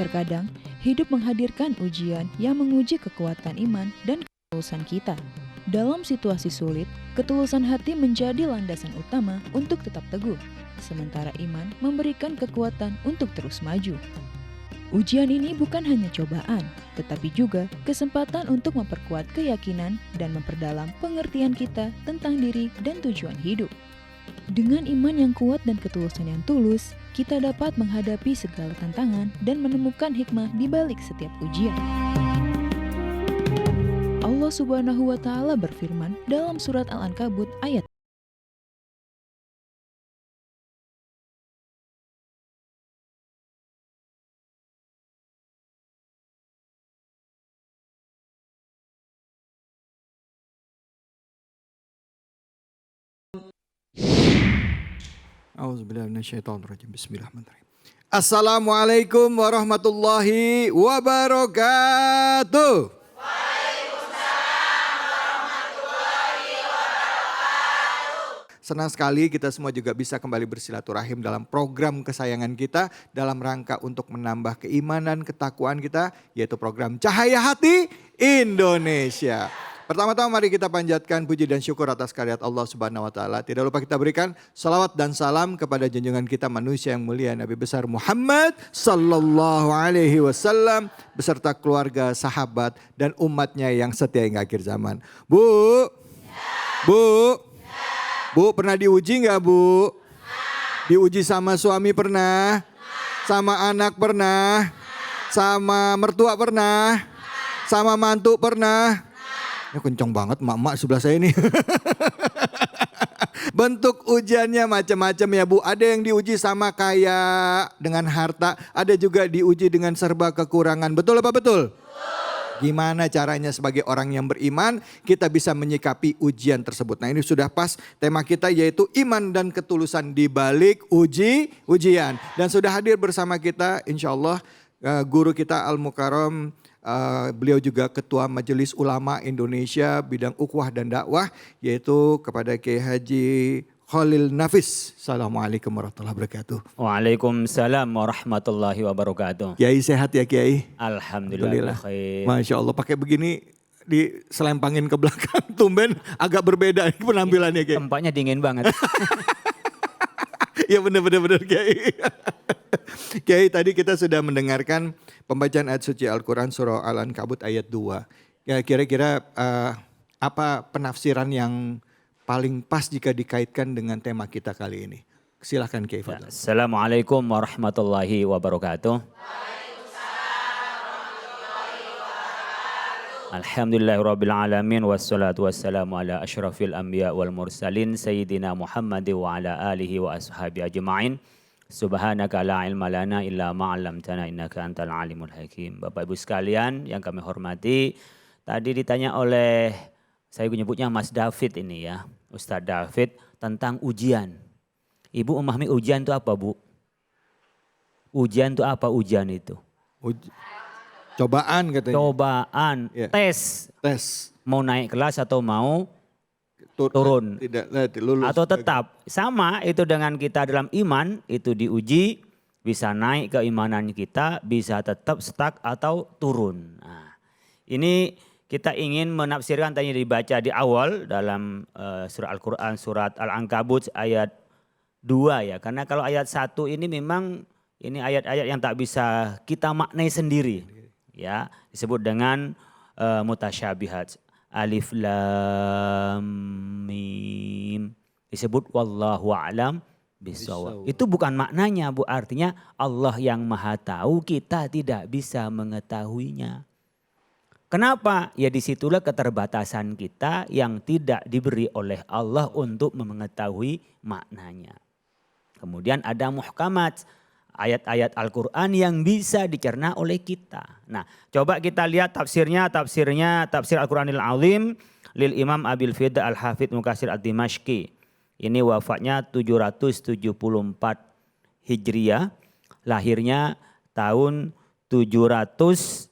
Terkadang, hidup menghadirkan ujian yang menguji kekuatan iman dan ketulusan kita. Dalam situasi sulit, ketulusan hati menjadi landasan utama untuk tetap teguh, sementara iman memberikan kekuatan untuk terus maju. Ujian ini bukan hanya cobaan, tetapi juga kesempatan untuk memperkuat keyakinan dan memperdalam pengertian kita tentang diri dan tujuan hidup. Dengan iman yang kuat dan ketulusan yang tulus, kita dapat menghadapi segala tantangan dan menemukan hikmah di balik setiap ujian. Allah Subhanahu wa Ta'ala berfirman dalam surat Al-Ankabut ayat Auzubillahi minasyaitonirrajim. Bismillahirrahmanirrahim. Assalamualaikum warahmatullahi wabarakatuh. Senang sekali kita semua juga bisa kembali bersilaturahim dalam program kesayangan kita dalam rangka untuk menambah keimanan, ketakwaan kita, yaitu program Cahaya Hati Indonesia. Pertama-tama mari kita panjatkan puji dan syukur atas karyat Allah Subhanahu wa Ta'ala. Tidak lupa kita berikan salawat dan salam kepada junjungan kita manusia yang mulia Nabi besar Muhammad sallallahu alaihi wasallam beserta keluarga, sahabat dan umatnya yang setia hingga akhir zaman. Bu, pernah diuji nggak Bu? Diuji sama suami pernah? Sama anak pernah? Sama mertua pernah? Sama mantu pernah? Ya kencang banget emak-emak sebelah saya ini. Bentuk ujiannya macam-macam ya Bu. Ada yang diuji sama kaya dengan harta. Ada juga diuji dengan serba kekurangan. Betul apa betul? Gimana caranya sebagai orang yang beriman kita bisa menyikapi ujian tersebut. Nah ini sudah pas tema kita yaitu iman dan ketulusan di balik ujian. Dan sudah hadir bersama kita insya Allah guru kita Al-Mukarram. Beliau juga Ketua Majelis Ulama Indonesia bidang ukhuwah dan dakwah yaitu kepada Kiai Haji Khalil Nafis. Assalamualaikum warahmatullahi wabarakatuh. Waalaikumsalam warahmatullahi wabarakatuh. Kiai sehat ya Kiai? Alhamdulillah. Masya Allah pakai begini diselempangin ke belakang tumben agak berbeda penampilannya Kiai. Tempatnya dingin banget. Ya benar Kiai. Kiai tadi kita sudah mendengarkan pembacaan ayat suci Al-Quran surah Al-Ankabut ayat 2. Ya kira-kira apa penafsiran yang paling pas jika dikaitkan dengan tema kita kali ini? Silahkan Kiai Fadl. Assalamualaikum warahmatullahi wabarakatuh. Alhamdulillahirabbil alamin wassalatu wassalamu ala asyrafil anbiya wal mursalin sayyidina Muhammad wa ala alihi wa ashabi ajma'in. Subhanaka la ilma lana illa ma 'allamtana innaka antal alimul hakim. Bapak Ibu sekalian yang kami hormati, tadi ditanya oleh saya nyebutnya Mas David ini ya, Ustadz David tentang ujian. Ibu memahami ujian itu apa, Bu? Ujian itu apa ujian itu? Cobaan katanya. Cobaan, yeah. Tes. Mau naik kelas atau mau turun. Tidak lulus. Atau tetap. Sama itu dengan kita dalam iman, itu diuji, bisa naik keimanan kita, bisa tetap stuck atau turun. Nah, ini kita ingin menafsirkan tadi dibaca di awal dalam surah Al-Quran, surat Al-Ankabut ayat 2 ya. Karena kalau ayat 1 ini memang ini ayat-ayat yang tak bisa kita maknai sendiri. Ya, disebut dengan mutasyabihat. Alif lam mim. Disebut wallahu a'lam bishawab. Itu bukan maknanya Bu, artinya Allah yang Maha Tahu, kita tidak bisa mengetahuinya. Kenapa? Ya disitulah keterbatasan kita yang tidak diberi oleh Allah untuk mengetahui maknanya. Kemudian ada muhkamat, ayat-ayat Al-Quran yang bisa dicerna oleh kita. Nah coba kita lihat tafsir Al-Quranil Azim lil Imam Abil Fida Al-Hafidh Mukatsir Ad-Dimashqi. Ini wafatnya 774 Hijriah, lahirnya tahun 701,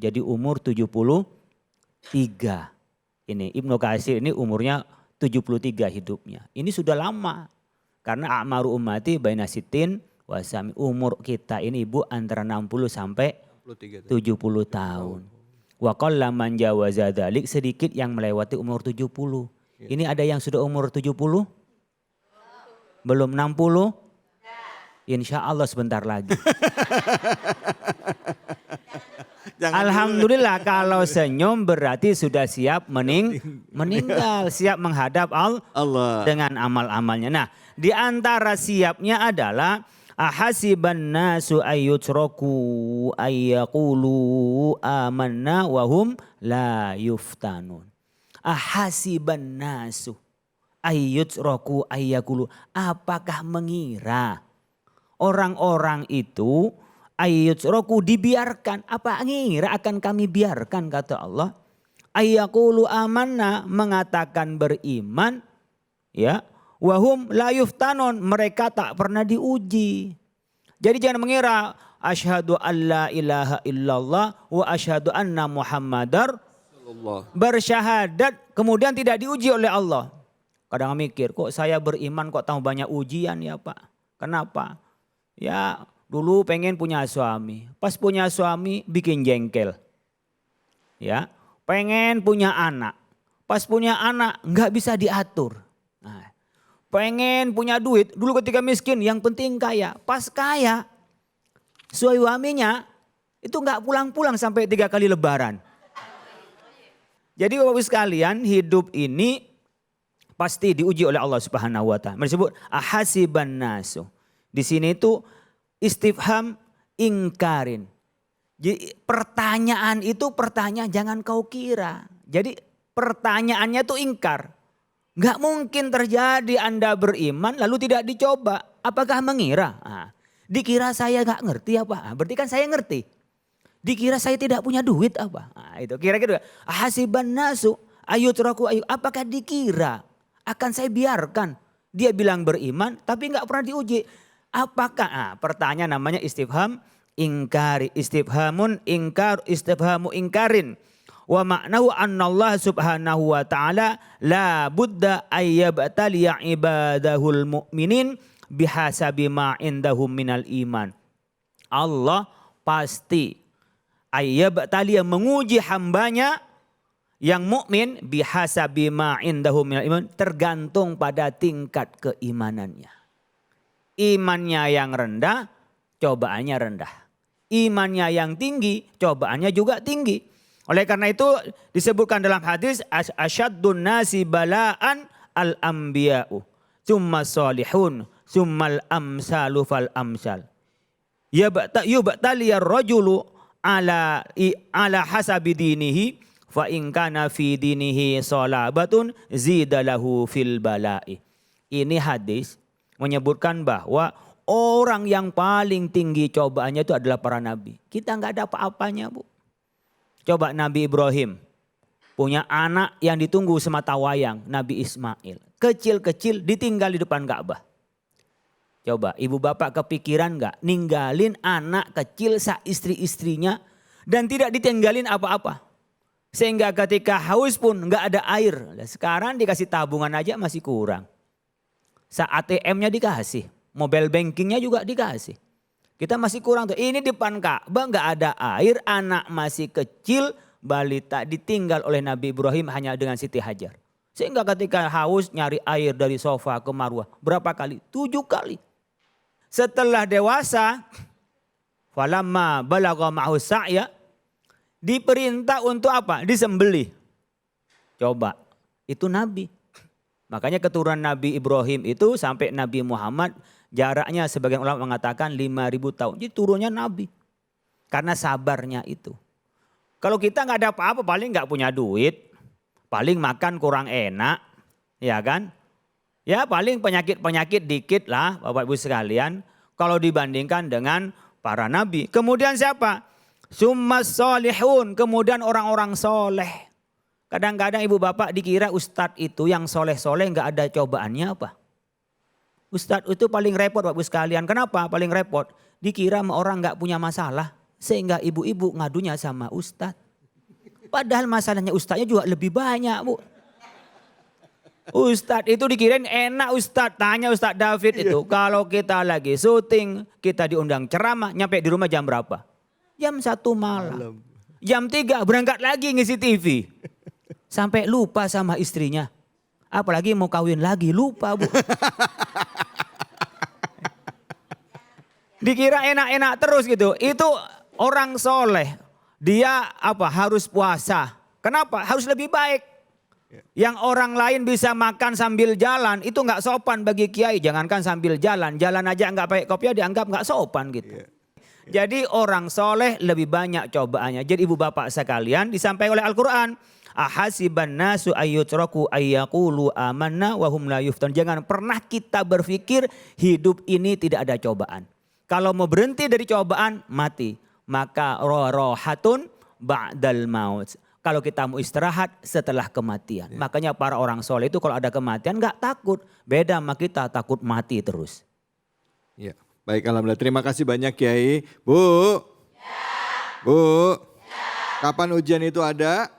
jadi umur 73. Ini Ibnu Katsir ini umurnya 73 hidupnya. Ini sudah lama. Karena a'maru ummati baina sittin wasami. Umur kita ini Ibu antara 60 sampai 70 tahun. Wa qalla man jawaza dzalik, sedikit yang melewati umur 70. Ini ada yang sudah umur 70? Belum 60? Insya Allah sebentar lagi. Alhamdulillah kalau senyum berarti sudah siap meninggal. Siap menghadap Allah dengan amal-amalnya. Nah, di antara siapnya adalah ahasiban nasu ayyutraku ayyaqulu amanna wahum la yuftanun. Ahasiban nasu ayyutraku ayyaqulu, apakah mengira orang-orang itu ayyutraku dibiarkan, apa ngira akan kami biarkan kata Allah. Ayyaqulu amanna, mengatakan beriman, ya. Wahum la yuftanun, mereka tak pernah diuji. Jadi jangan mengira asyhadu alla ilaha illallah wa asyhadu anna muhammadar bersyahadat kemudian tidak diuji oleh Allah. Kadang mikir, kok saya beriman kok tahu banyak ujian ya Pak. Kenapa? Ya dulu pengen punya suami. Pas punya suami bikin jengkel. Ya, pengen punya anak. Pas punya anak nggak bisa diatur. Nah, pengen punya duit, dulu ketika miskin yang penting kaya. Pas kaya, suaminya itu nggak pulang-pulang sampai 3 kali lebaran. Jadi Bapak Ibu sekalian, hidup ini pasti diuji oleh Allah Subhanahu wa taala. Disebut ahasiban nasu. Di sini itu istifham ingkarin. Jadi pertanyaan itu pertanyaan jangan kau kira. Jadi pertanyaannya tuh ingkar. Gak mungkin terjadi Anda beriman lalu tidak dicoba. Apakah mengira? Nah, dikira saya gak ngerti apa? Berarti kan saya ngerti. Dikira saya tidak punya duit apa? Nah, itu kira-kira. Hasiban nasu ayutraku ayu. Apakah dikira akan saya biarkan? Dia bilang beriman tapi gak pernah diuji. Apakah? Nah, pertanyaan namanya istifham ingkari. Istifhamun ingkar, istifhamu ingkarin. Wa ma'nahu annallahu subhanahu wa ta'ala la budda ayyabtaliya ibadahul mu'minin bihasabi ma indahum minal iman. Allah pasti ayyabtaliya menguji hambanya yang mukmin bihasabi ma indahum minal iman, tergantung pada tingkat keimanannya. Imannya yang rendah, cobaannya rendah. Imannya yang tinggi, cobaannya juga tinggi. Oleh karena itu disebutkan dalam hadis asyaddun nasi bala'an al-anbiya'u summa salihun summal amsalu fal amsal. Yubtaliyar rajulu ala hasabi dinihi fa in kana fi dinihi salabatun zidalahu fil bala'i. Ini hadis menyebutkan bahwa orang yang paling tinggi cobaannya itu adalah para nabi. Kita nggak ada apa-apanya Bu. Coba Nabi Ibrahim punya anak yang ditunggu semata wayang, Nabi Ismail. Kecil-kecil ditinggal di depan Ka'bah. Coba ibu bapak kepikiran gak ninggalin anak kecil istri-istrinya dan tidak ditinggalin apa-apa. Sehingga ketika haus pun gak ada air. Sekarang dikasih tabungan aja masih kurang. Saat ATM-nya dikasih, mobile bankingnya juga dikasih. Kita masih kurang tuh. Ini depan Ka'bah nggak ada air, anak masih kecil, balita ditinggal oleh Nabi Ibrahim hanya dengan Siti Hajar. Sehingga ketika haus nyari air dari sofa ke Marwah. Berapa kali? 7 kali. Setelah dewasa, falamma balagha ma'hu sa'ya, diperintah untuk apa? Disembelih. Coba, itu Nabi. Makanya keturunan Nabi Ibrahim itu sampai Nabi Muhammad jaraknya sebagian ulama mengatakan 5.000 tahun. Jadi turunnya Nabi. Karena sabarnya itu. Kalau kita nggak ada apa-apa, paling nggak punya duit. Paling makan kurang enak. Ya kan? Ya paling penyakit-penyakit dikit lah Bapak Ibu sekalian. Kalau dibandingkan dengan para nabi. Kemudian siapa? Summas solihun. Kemudian orang-orang soleh. Kadang-kadang ibu bapak dikira ustadz itu yang soleh-soleh nggak ada cobaannya apa? Ustadz itu paling repot Bapak Ibu sekalian. Kenapa paling repot? Dikira sama orang gak punya masalah. Sehingga ibu-ibu ngadunya sama ustadz. Padahal masalahnya ustadznya juga lebih banyak Bu. Ustadz itu dikirain enak Ustadz. Tanya Ustadz David itu. Kalau kita lagi syuting, kita diundang ceramah, nyampe di rumah jam berapa? Jam 1 malam. Jam 3 berangkat lagi ngisi TV. Sampai lupa sama istrinya. Apalagi mau kawin lagi, lupa Bu. Dikira enak-enak terus gitu. Itu orang soleh. Dia harus puasa. Kenapa? Harus lebih baik. Yang orang lain bisa makan sambil jalan, itu nggak sopan bagi kiai. Jangankan sambil jalan, jalan aja nggak pakai kopiah dianggap nggak sopan gitu. Jadi orang soleh lebih banyak cobaannya. Jadi ibu bapak sekalian disampaikan oleh Al-Quran. Ahasiban nasu ayyutraku ayyaqulu amanna wa hum la yuftan. Jangan pernah kita berpikir hidup ini tidak ada cobaan. Kalau mau berhenti dari cobaan, mati. Maka rohatun ba'dal maut. Kalau kita mau istirahat setelah kematian. Makanya para orang soleh itu kalau ada kematian nggak takut. Beda sama kita takut mati terus. Ya, baik alhamdulillah. Terima kasih banyak Kiai. Bu. Bu. Kapan ujian itu ada?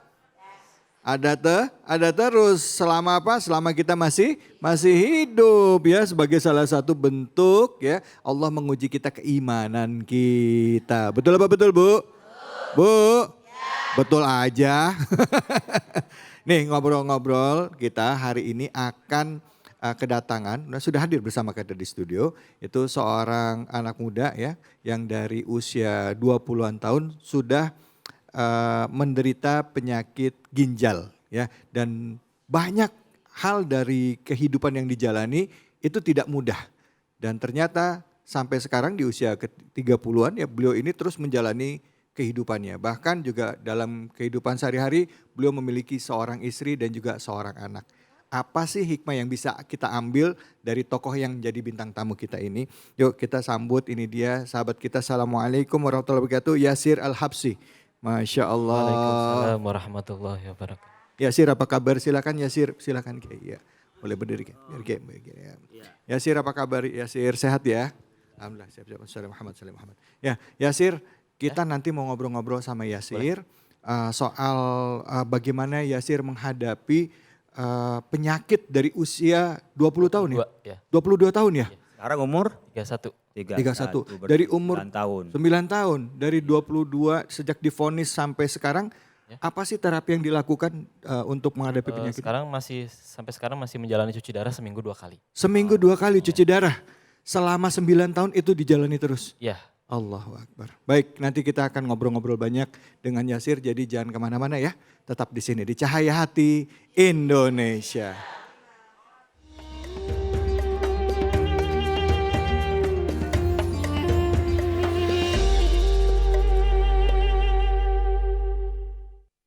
Ada terus. Selama apa? Selama kita masih hidup ya, sebagai salah satu bentuk ya Allah menguji kita keimanan kita. Betul apa betul Bu? Bu? Betul aja. Nih ngobrol-ngobrol kita hari ini akan kedatangan, sudah hadir bersama kita di studio, itu seorang anak muda ya yang dari usia 20-an tahun sudah menderita penyakit ginjal ya, dan banyak hal dari kehidupan yang dijalani itu tidak mudah, dan ternyata sampai sekarang di usia ke-30-an ya beliau ini terus menjalani kehidupannya. Bahkan juga dalam kehidupan sehari-hari beliau memiliki seorang istri dan juga seorang anak. Apa sih hikmah yang bisa kita ambil dari tokoh yang jadi bintang tamu kita ini? Yuk kita sambut, ini dia sahabat kita. Assalamualaikum warahmatullahi wabarakatuh, Yasir Al-Habsyi. Masya Allah. Waalaikumsalam warahmatullahi wabarakatuh. Yasir apa kabar? Silakan Yasir, silakan Kiai. Ya. Boleh berdiri kan? Ya. Yasir apa kabar? Yasir sehat ya? Alhamdulillah, siap-siap. Assalamualaikum Muhammad. Ya, Yasir, kita nanti mau ngobrol-ngobrol sama Yasir soal bagaimana Yasir menghadapi penyakit dari usia 20 tahun ya? 22 tahun ya? Sekarang umur 31. 31. Dari umur 9 tahun. 9 tahun. Dari 22 sejak divonis sampai sekarang. Ya. Apa sih terapi yang dilakukan untuk menghadapi penyakit? Sampai sekarang masih menjalani cuci darah seminggu 2 kali. Seminggu 2 kali cuci darah. Selama 9 tahun itu dijalani terus? Iya. Allahu Akbar. Baik, nanti kita akan ngobrol-ngobrol banyak dengan Yasir. Jadi jangan kemana-mana ya. Tetap di sini di Cahaya Hati Indonesia.